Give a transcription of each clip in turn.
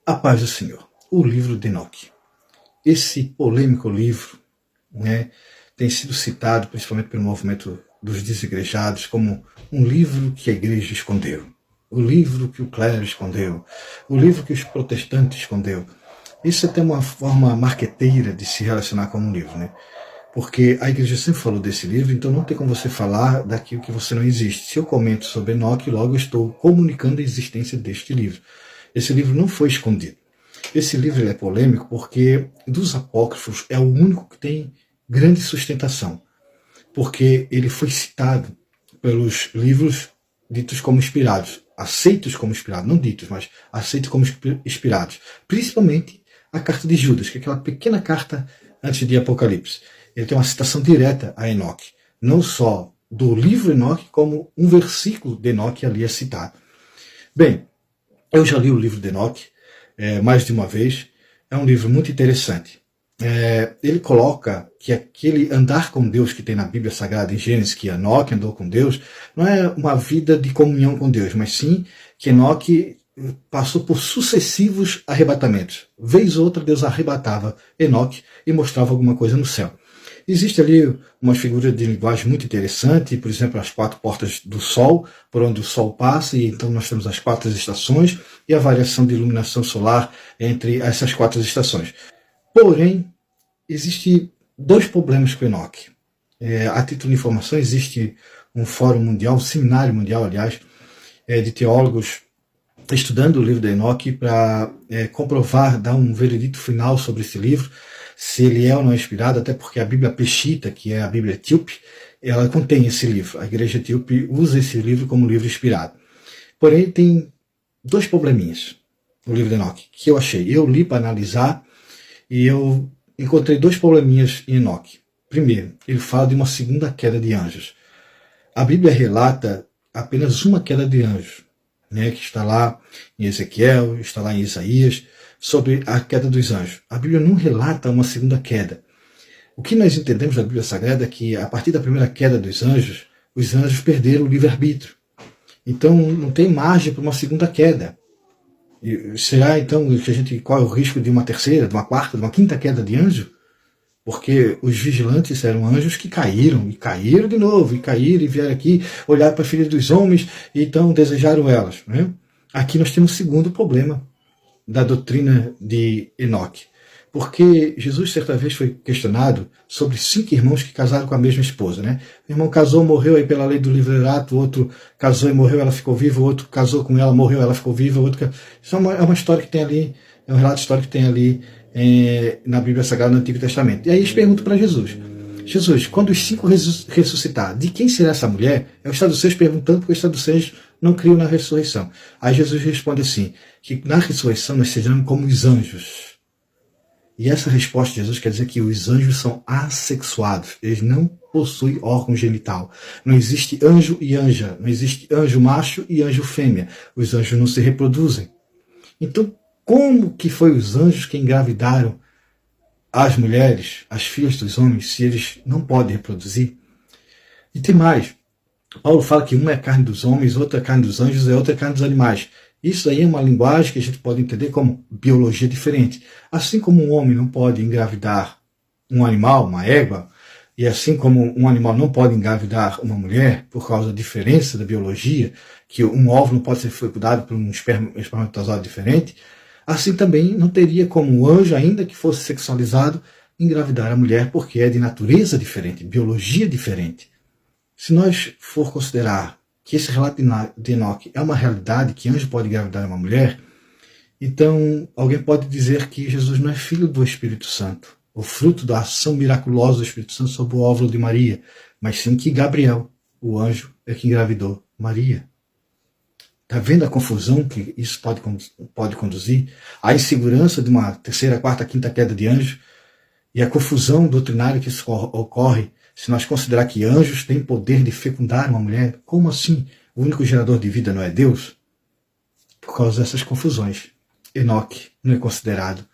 A paz do Senhor. O livro de Enoque. Esse polêmico livro, tem sido citado, principalmente pelo movimento dos desigrejados, como um livro que a igreja escondeu, o livro que o clero escondeu, o livro que os protestantes escondeu. Isso é até uma forma marqueteira de se relacionar com um livro, porque a igreja sempre falou desse livro, então não tem como você falar daquilo que você não existe. Se eu comento sobre Enoque, logo eu estou comunicando a existência deste livro. Esse livro não foi escondido. Esse livro ele é polêmico porque, dos apócrifos, é o único que tem grande sustentação, porque ele foi citado pelos livros ditos como inspirados, aceitos como inspirados, não ditos, mas aceitos como inspirados, principalmente a carta de Judas, que é aquela pequena carta antes de Apocalipse. Ele tem uma citação direta a Enoque, não só do livro Enoque, como um versículo de Enoque ali é citado. Bem, eu já li o livro de Enoque mais de uma vez. É um livro muito interessante. Ele coloca que aquele andar com Deus que tem na Bíblia Sagrada em Gênesis, que Enoque andou com Deus, não é uma vida de comunhão com Deus, mas sim que Enoque passou por sucessivos arrebatamentos. Vez ou outra Deus arrebatava Enoque e mostrava alguma coisa no céu. Existe ali uma figura de linguagem muito interessante, por exemplo, as 4 portas do Sol, por onde o Sol passa, e então nós temos as 4 estações e a variação de iluminação solar entre essas 4 estações. Porém, existem 2 problemas com Enoque. A título de informação, existe um fórum mundial, um seminário mundial, aliás, de teólogos estudando o livro de Enoque para comprovar, dar um veredito final sobre esse livro, se ele é ou não inspirado, até porque a Bíblia Peshitta, que é a Bíblia etíope, ela contém esse livro. A igreja etíope usa esse livro como livro inspirado. Porém, tem 2 probleminhas no livro de Enoque, que eu achei. Eu li para analisar e eu encontrei 2 probleminhas em Enoque. Primeiro, ele fala de uma segunda queda de anjos. A Bíblia relata apenas uma queda de anjos, que está lá em Ezequiel, está lá em Isaías, sobre a queda dos anjos. A Bíblia não relata uma segunda queda. O que nós entendemos da Bíblia Sagrada é que, a partir da primeira queda dos anjos, os anjos perderam o livre-arbítrio. Então, não tem margem para uma segunda queda. E será, então, que qual é o risco de uma terceira, de uma quarta, de uma quinta queda de anjo? Porque os vigilantes eram anjos que caíram, e caíram de novo, e caíram, e vieram aqui olhar para a filha dos homens, e então desejaram elas. Aqui nós temos o segundo problema da doutrina de Enoque. Porque Jesus certa vez foi questionado sobre 5 irmãos que casaram com a mesma esposa. O irmão casou, morreu aí pela lei do livre-arbítrio, o outro casou e morreu, ela ficou viva, o outro casou com ela, morreu, ela ficou viva, o outro... Isso é uma história que tem ali, é um relato histórico que tem ali na Bíblia Sagrada no Antigo Testamento. E aí eles perguntam para Jesus, quando os 5 ressuscitar, de quem será essa mulher? É os saduceus perguntando, porque os saduceus não criam na ressurreição. Aí Jesus responde assim, que na ressurreição nós sejamos como os anjos. E essa resposta de Jesus quer dizer que os anjos são assexuados, eles não possuem órgão genital. Não existe anjo e anja, não existe anjo macho e anjo fêmea. Os anjos não se reproduzem. Então, como que foi os anjos que engravidaram as mulheres, as filhas dos homens, se eles não podem reproduzir? E tem mais. Paulo fala que uma é a carne dos homens, outra é a carne dos anjos e outra é a carne dos animais. Isso aí é uma linguagem que a gente pode entender como biologia diferente. Assim como um homem não pode engravidar um animal, uma égua, e assim como um animal não pode engravidar uma mulher, por causa da diferença da biologia, que um óvulo não pode ser fecundado por um espermatozoide diferente, assim também não teria como um anjo, ainda que fosse sexualizado, engravidar a mulher, porque é de natureza diferente, biologia diferente. Se nós for considerar que esse relato de Enoque é uma realidade, que anjo pode engravidar uma mulher, então alguém pode dizer que Jesus não é filho do Espírito Santo, o fruto da ação miraculosa do Espírito Santo sobre o óvulo de Maria, mas sim que Gabriel, o anjo, é que engravidou Maria. Está vendo a confusão que isso pode conduzir? A insegurança de uma terceira, quarta, quinta queda de anjo e a confusão doutrinária que isso ocorre se nós considerar que anjos têm poder de fecundar uma mulher. Como assim? O único gerador de vida não é Deus? Por causa dessas confusões, Enoque não é considerado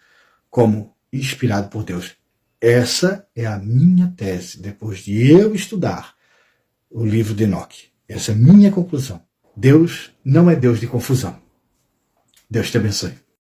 como inspirado por Deus. Essa é a minha tese, depois de eu estudar o livro de Enoque. Essa é a minha conclusão. Deus não é Deus de confusão. Deus te abençoe.